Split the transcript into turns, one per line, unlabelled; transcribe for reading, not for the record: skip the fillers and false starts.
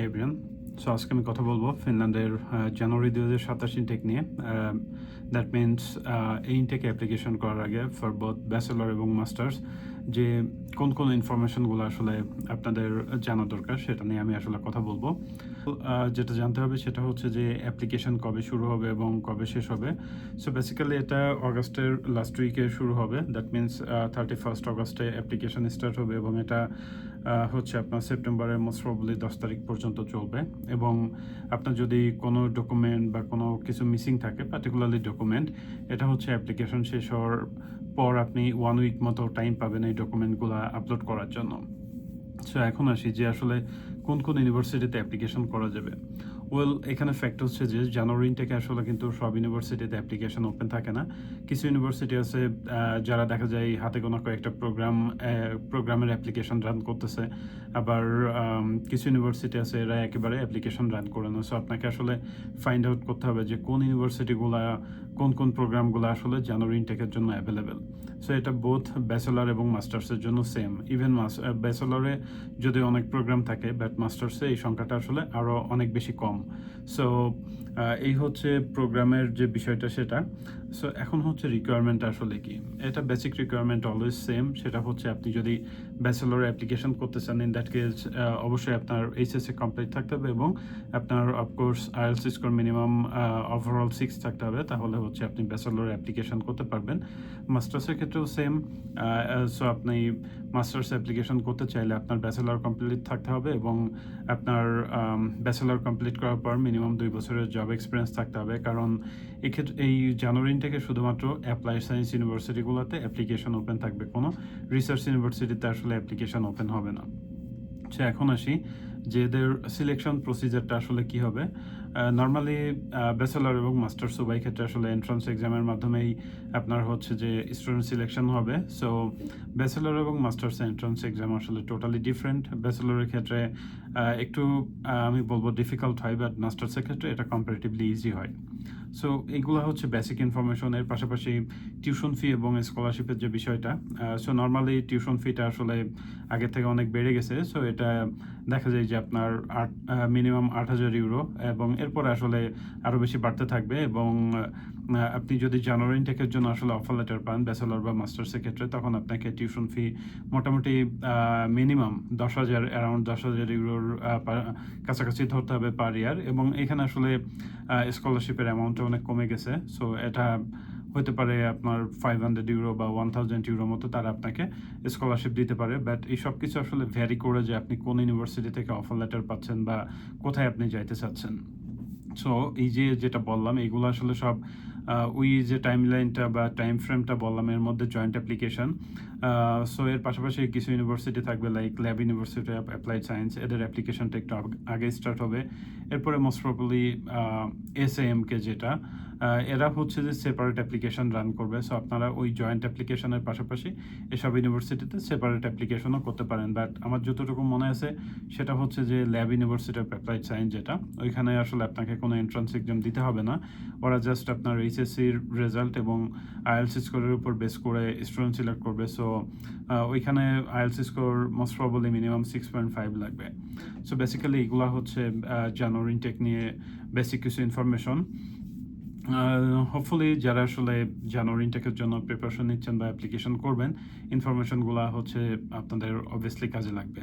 Everyone. So আজকে আমি কথা বলবো ফিনল্যান্ডের জানুয়ারি 2027 ইনটেক নিয়ে। দ্যাট মিনস এই ইনটেকে অ্যাপ্লিকেশন করার আগে ফর বোথ ব্যাচেলর এবং মাস্টার্স যে কোন কোন ইনফরমেশনগুলো আসলে আপনাদের জানা দরকার সেটা নিয়ে আমি আসলে কথা বলবো। যেটা জানতে হবে সেটা হচ্ছে যে অ্যাপ্লিকেশন কবে শুরু হবে এবং কবে শেষ হবে। সো বেসিক্যালি এটা অগাস্টের লাস্ট উইকে শুরু হবে। দ্যাট মিনস 31 অগাস্টে অ্যাপ্লিকেশন স্টার্ট হবে এবং এটা হচ্ছে আপনার সেপ্টেম্বরের মোস্ট প্রবলি 10 তারিখ পর্যন্ত চলবে। এবং আপনার যদি কোনো ডকুমেন্ট বা কোনো কিছু মিসিং থাকে, পার্টিকুলারলি ডকুমেন্ট, এটা হচ্ছে অ্যাপ্লিকেশন শেষ হওয়ার পর আপনি 1 উইক মতো টাইম পাবেন এই ডকুমেন্টগুলো আপলোড করার জন্য। সো এখন আসি যে আসলে কোন কোন ইউনিভার্সিটিতে অ্যাপ্লিকেশন করা যাবে। ওয়েল, এখানে ফ্যাক্ট হচ্ছে যে জানুয়ারি থেকে আসলে কিন্তু সব ইউনিভার্সিটিতে অ্যাপ্লিকেশন ওপেন থাকে না। কিছু ইউনিভার্সিটি আছে যারা দেখা যায় হাতে গোনা কয়েকটা প্রোগ্রামের অ্যাপ্লিকেশন রান করতেছে, আবার কিছু ইউনিভার্সিটি আছে এরা একেবারে অ্যাপ্লিকেশন রান করে না। সো আপনাকে আসলে ফাইন্ড আউট করতে হবে যে কোন ইউনিভার্সিটিগুলা কোন কোন প্রোগ্রামগুলো আসলে জানুয়ারি ইনটেকের জন্য অ্যাভেলেবেল। সো এটা বোথ ব্যাচেলার এবং মাস্টার্সের জন্য সেম। ইভেন ব্যাচেলরে যদি অনেক প্রোগ্রাম থাকে, বাট মাস্টার্সে এই সংখ্যাটা আসলে আরও অনেক বেশি কম। সো এই হচ্ছে প্রোগ্রামের যে বিষয়টা সেটা। সো এখন হচ্ছে রিকোয়ারমেন্ট আসলে কি, এটা বেসিক রিকোয়ারমেন্ট অলওয়েজ সেম। সেটা হচ্ছে আপনি যদি ব্যাচেলর অ্যাপ্লিকেশন করতে চান, ইন দ্যাট কেস অবশ্যই আপনার এইচএসসি কমপ্লিট থাকতে হবে এবং আপনার of course IELTS score minimum overall 6 থাকতে হবে, তাহলে হচ্ছে আপনি ব্যাচেলর অ্যাপ্লিকেশন করতে পারবেন। মাস্টার্সের ক্ষেত্রেও সেম। সো আপনি মাস্টার্স অ্যাপ্লিকেশন করতে চাইলে আপনার ব্যাচেলর কমপ্লিট থাকতে হবে এবং আপনার ব্যাচেলর কমপ্লিট করার পর মিনিমাম 2 বছরের জব এক্সপিরিয়েন্স থাকতে হবে। কারণ এক্ষেত্রে এই জানুয়ারি থেকে শুধুমাত্র অ্যাপ্লাইড সায়েন্স ইউনিভার্সিটিগুলোতে অ্যাপ্লিকেশন ওপেন থাকবে, কোনো রিসার্চ ইউনিভার্সিটিতে আসলে অ্যাপ্লিকেশন ওপেন হবে না। আচ্ছা, এখন আসি যে এদের সিলেকশন প্রসিজারটা আসলে কি হবে। নর্মালি ব্যাচেলর এবং মাস্টার্স উভয় ক্ষেত্রে আসলে এন্ট্রান্স এক্সামের মাধ্যমেই আপনার হচ্ছে যে স্টুডেন্ট সিলেকশন হবে। সো ব্যাচেলর এবং মাস্টার্স এন্ট্রান্স এক্সাম আসলে টোটালি ডিফারেন্ট। ব্যাচেলরের ক্ষেত্রে একটু আমি বলবো ডিফিকাল্ট হয়, বাট মাস্টার্সের ক্ষেত্রে এটা কম্পারেটিভলি ইজি হয়। সো এইগুলো হচ্ছে বেসিক ইনফরমেশন। এর পাশাপাশি টিউশন ফি এবং স্কলারশিপের যে বিষয়টা, সো নর্মালি টিউশন ফিটা আসলে আগের থেকে অনেক বেড়ে গেছে। সো এটা দেখা যায় যে আপনার মিনিমাম 8,000 ইউরো এবং এরপরে আসলে আরও বেশি বাড়তে থাকবে। এবং আপনি যদি জানুয়ারি ইনটেকের জন্য আসলে অফার লেটার পান ব্যাচেলর বা মাস্টার্সের ক্ষেত্রে, তখন আপনাকে টিউশন ফি মোটামুটি মিনিমাম 10,000, অ্যারাউন্ড 10,000 ইউরোর কাছাকাছি ধরতে হবে পার ইয়ার। এবং এখানে আসলে স্কলারশিপের অ্যামাউন্টটা অনেক কমে গেছে। সো এটা হতে পারে আপনার 500 ইউরো বা 1000 ইউরো মতো তারা আপনাকে স্কলারশিপ দিতে পারে। বাট এই সব কিছু আসলে ভ্যারি করে যে আপনি কোন ইউনিভার্সিটি থেকে অফার লেটার পাচ্ছেন বা কোথায় আপনি যাইতে চাচ্ছেন। সো এই যে যেটা বললাম এগুলো আসলে সব ওই যে টাইম লাইনটা বা টাইম ফ্রেমটা বললাম এর মধ্যে জয়েন্ট অ্যাপ্লিকেশন। সো এর পাশাপাশি কিছু ইউনিভার্সিটি থাকবে like lab university of applied science, এদের অ্যাপ্লিকেশনটা একটু আগে স্টার্ট হবে। এরপরে মোস্ট প্রবলি এসএএমকে যেটা, এরা হচ্ছে যে সেপারেট অ্যাপ্লিকেশন রান করবে। সো আপনারা ওই জয়েন্ট অ্যাপ্লিকেশনের পাশাপাশি এসব ইউনিভার্সিটিতে সেপারেট অ্যাপ্লিকেশনও করতে পারেন। বাট আমার যতটুকু মনে আছে সেটা হচ্ছে যে lab university of applied science যেটা, ওইখানে আসলে আপনাকে কোনো এন্ট্রান্স এক্সাম দিতে হবে না। ওরা জাস্ট আপনার এইচএসসির রেজাল্ট এবং আইএলটিএস স্কোরের উপর বেস করে স্টুডেন্ট সিলেক্ট করবে। সো ওইখানে IELTS score most probably minimum 6.5 লাগবে। সো বেসিক্যালি এগুলো হচ্ছে জানুয়ারি ইনটেক নিয়ে বেসিক কিছু ইনফরমেশন। হোপফুলি যারা আসলে জানুয়ারি ইনটেকের জন্য প্রিপারেশন নিচ্ছেন বা অ্যাপ্লিকেশন করবেন, ইনফরমেশনগুলো হচ্ছে আপনাদের অবভিয়াসলি কাজে লাগবে।